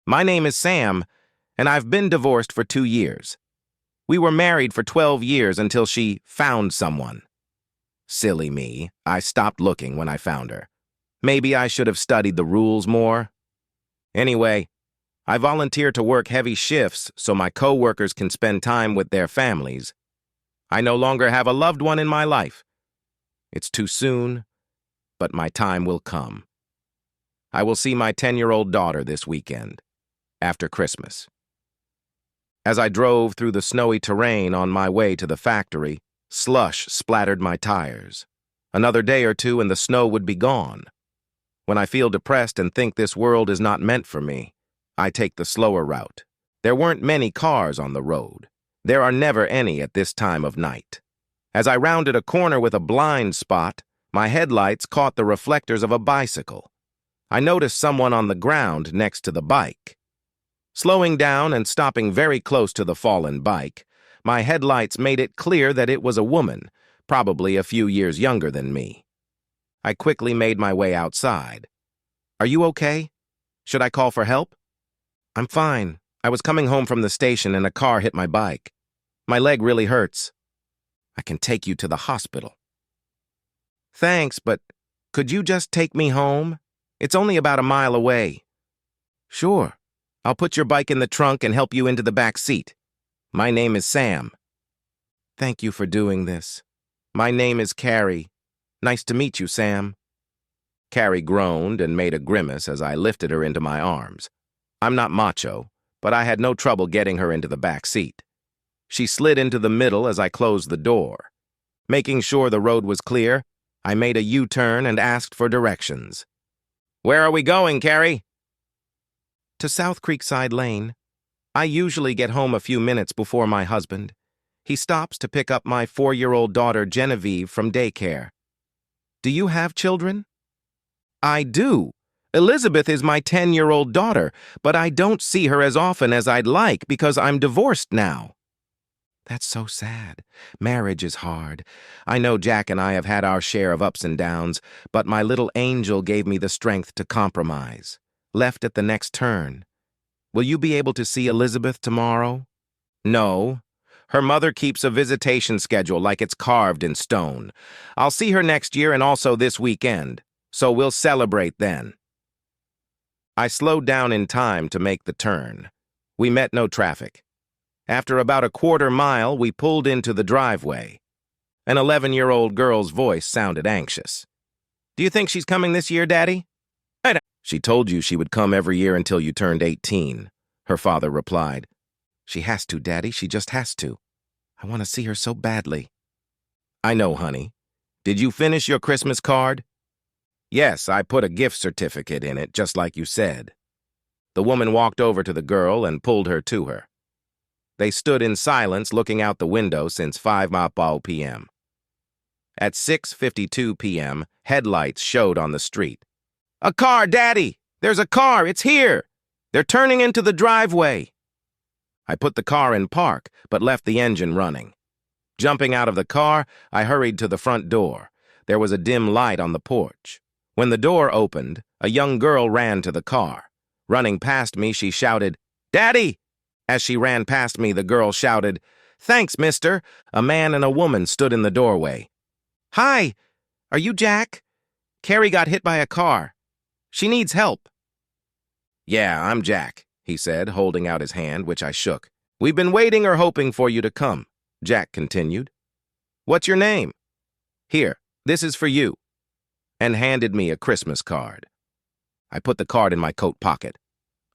My name is Sam, and I've been divorced for 2 years. We were married for 12 years until she found someone. Silly me, I stopped looking when I found her. Maybe I should have studied the rules more. Anyway, I volunteer to work heavy shifts so my co-workers can spend time with their families. I no longer have a loved one in my life. It's too soon, but my time will come. I will see my 10-year-old daughter this weekend, after Christmas. As I drove through the snowy terrain on my way to the factory, slush splattered my tires. Another day or two and the snow would be gone. When I feel depressed and think this world is not meant for me, I take the slower route. There weren't many cars on the road. There are never any at this time of night. As I rounded a corner with a blind spot, my headlights caught the reflectors of a bicycle. I noticed someone on the ground next to the bike. Slowing down and stopping very close to the fallen bike, my headlights made it clear that it was a woman, probably a few years younger than me. I quickly made my way outside. "Are you okay? Should I call for help?" "I'm fine. I was coming home from the station and a car hit my bike. My leg really hurts. I can take you to the hospital." "Thanks, but could you just take me home? It's only about a mile away." "Sure. I'll put your bike in the trunk and help you into the back seat. My name is Sam." "Thank you for doing this. My name is Carrie. Nice to meet you, Sam." Carrie groaned and made a grimace as I lifted her into my arms. I'm not macho, but I had no trouble getting her into the back seat. She slid into the middle as I closed the door. Making sure the road was clear, I made a U-turn and asked for directions. "Where are we going, Carrie?" "To South Creekside Lane. I usually get home a few minutes before my husband. He stops to pick up my 4-year-old daughter Genevieve from daycare." "Do you have children?" "I do. Elizabeth is my 10-year-old daughter, but I don't see her as often as I'd like because I'm divorced now." "That's so sad. Marriage is hard. I know Jack and I have had our share of ups and downs, but my little angel gave me the strength to compromise. Left at the next turn. Will you be able to see Elizabeth tomorrow?" "No. Her mother keeps a visitation schedule like it's carved in stone. I'll see her next year and also this weekend, so we'll celebrate then." I slowed down in time to make the turn. We met no traffic. After about a quarter mile, we pulled into the driveway. An 11-year-old girl's voice sounded anxious. "Do you think she's coming this year, Daddy?" "She told you she would come every year until you turned 18, her father replied. "She has to, Daddy. She just has to. I want to see her so badly." "I know, honey. Did you finish your Christmas card?" "Yes, I put a gift certificate in it, just like you said." The woman walked over to the girl and pulled her to her. They stood in silence looking out the window since 5 p.m. At 6:52 p.m., headlights showed on the street. "A car, Daddy! There's a car! It's here! They're turning into the driveway!" I put the car in park, but left the engine running. Jumping out of the car, I hurried to the front door. There was a dim light on the porch. When the door opened, a young girl ran to the car. Running past me, she shouted, "Daddy!" As she ran past me, the girl shouted, "Thanks, mister." A man and a woman stood in the doorway. "Hi, are you Jack? Carrie got hit by a car. She needs help." "Yeah, I'm Jack," he said, holding out his hand, which I shook. "We've been waiting or hoping for you to come," Jack continued. "What's your name?" "Here, this is for you," and handed me a Christmas card. I put the card in my coat pocket.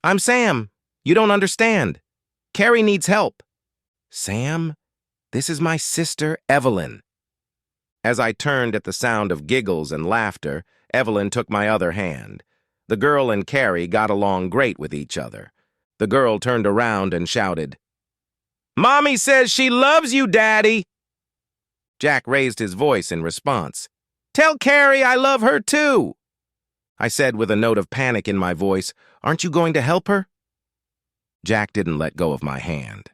"I'm Sam. You don't understand. Carrie needs help." "Sam, this is my sister, Evelyn." As I turned at the sound of giggles and laughter, Evelyn took my other hand. The girl and Carrie got along great with each other. The girl turned around and shouted, "Mommy says she loves you, Daddy!" Jack raised his voice in response. "Tell Carrie I love her too!" I said with a note of panic in my voice, "Aren't you going to help her?" Jack didn't let go of my hand.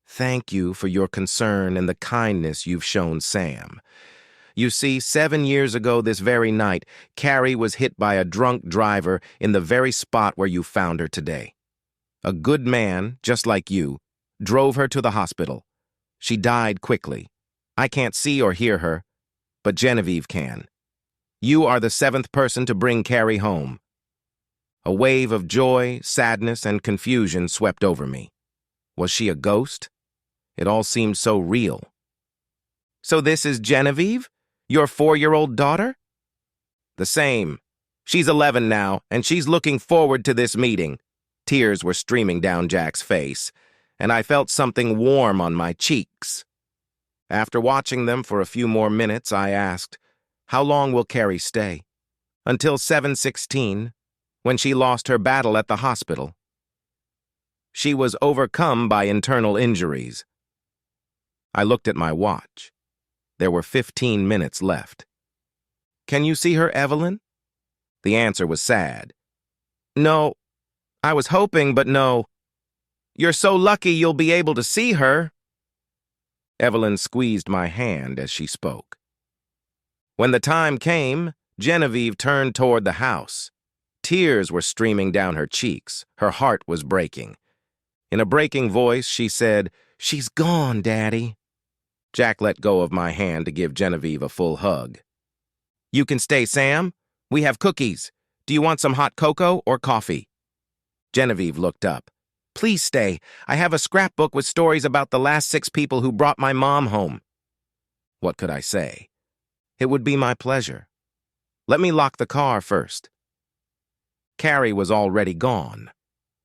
"Thank you for your concern and the kindness you've shown Sam. You see, 7 years ago this very night, Carrie was hit by a drunk driver in the very spot where you found her today. A good man, just like you, drove her to the hospital. She died quickly. I can't see or hear her, but Genevieve can. You are the seventh person to bring Carrie home. A wave of joy, sadness, and confusion swept over me. Was she a ghost? It all seemed so real. So this is Genevieve? Your 4-year-old daughter? The same. She's 11 now, and she's looking forward to this meeting. Tears were streaming down Jack's face, and I felt something warm on my cheeks. After watching them for a few more minutes, I asked, "How long will Carrie stay?" "Until 7/16, when she lost her battle at the hospital. She was overcome by internal injuries." I looked at my watch. There were 15 minutes left. "Can you see her, Evelyn?" The answer was sad. "No. I was hoping, but no. You're so lucky you'll be able to see her." Evelyn squeezed my hand as she spoke. When the time came, Genevieve turned toward the house. Tears were streaming down her cheeks. Her heart was breaking. In a breaking voice, she said, "She's gone, Daddy." Jack let go of my hand to give Genevieve a full hug. "You can stay, Sam. We have cookies. Do you want some hot cocoa or coffee?" Genevieve looked up. "Please stay. I have a scrapbook with stories about the last 6 people who brought my mom home." What could I say? It would be my pleasure. Let me lock the car first. Carrie was already gone.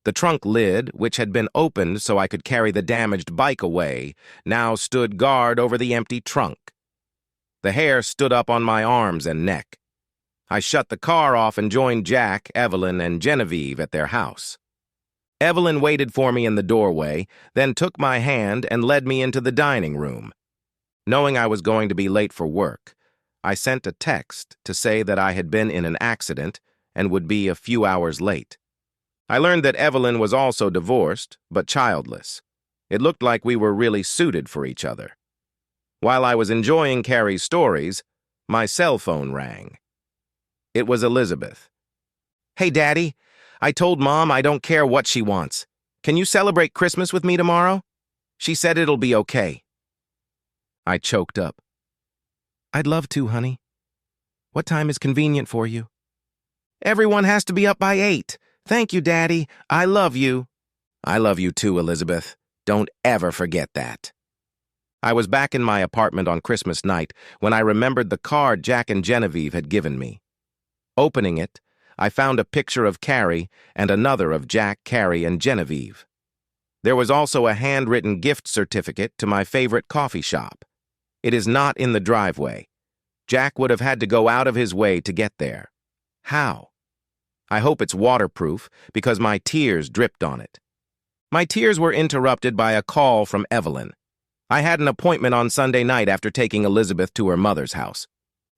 The trunk lid, which had been opened so I could carry the damaged bike away, now stood guard over the empty trunk. The hair stood up on my arms and neck. I shut the car off and joined Jack, Evelyn, and Genevieve at their house. Evelyn waited for me in the doorway, then took my hand and led me into the dining room. Knowing I was going to be late for work, I sent a text to say that I had been in an accident and would be a few hours late. I learned that Evelyn was also divorced, but childless. It looked like we were really suited for each other. While I was enjoying Carrie's stories, my cell phone rang. It was Elizabeth. "Hey, Daddy, I told Mom I don't care what she wants. Can you celebrate Christmas with me tomorrow? She said it'll be okay." I choked up. "I'd love to, honey. What time is convenient for you?" "Everyone has to be up by 8. Thank you, Daddy. I love you." "I love you too, Elizabeth. Don't ever forget that." I was back in my apartment on Christmas night when I remembered the card Jack and Genevieve had given me. Opening it, I found a picture of Carrie and another of Jack, Carrie, and Genevieve. There was also a handwritten gift certificate to my favorite coffee shop. It is not in the driveway. Jack would have had to go out of his way to get there. How? I hope it's waterproof because my tears dripped on it. My tears were interrupted by a call from Evelyn. I had an appointment on Sunday night after taking Elizabeth to her mother's house.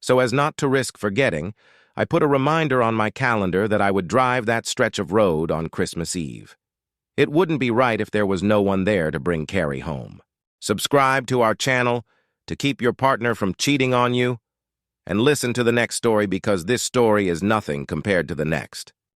So as not to risk forgetting, I put a reminder on my calendar that I would drive that stretch of road on Christmas Eve. It wouldn't be right if there was no one there to bring Carrie home. Subscribe to our channel to keep your partner from cheating on you, and listen to the next story because this story is nothing compared to the next.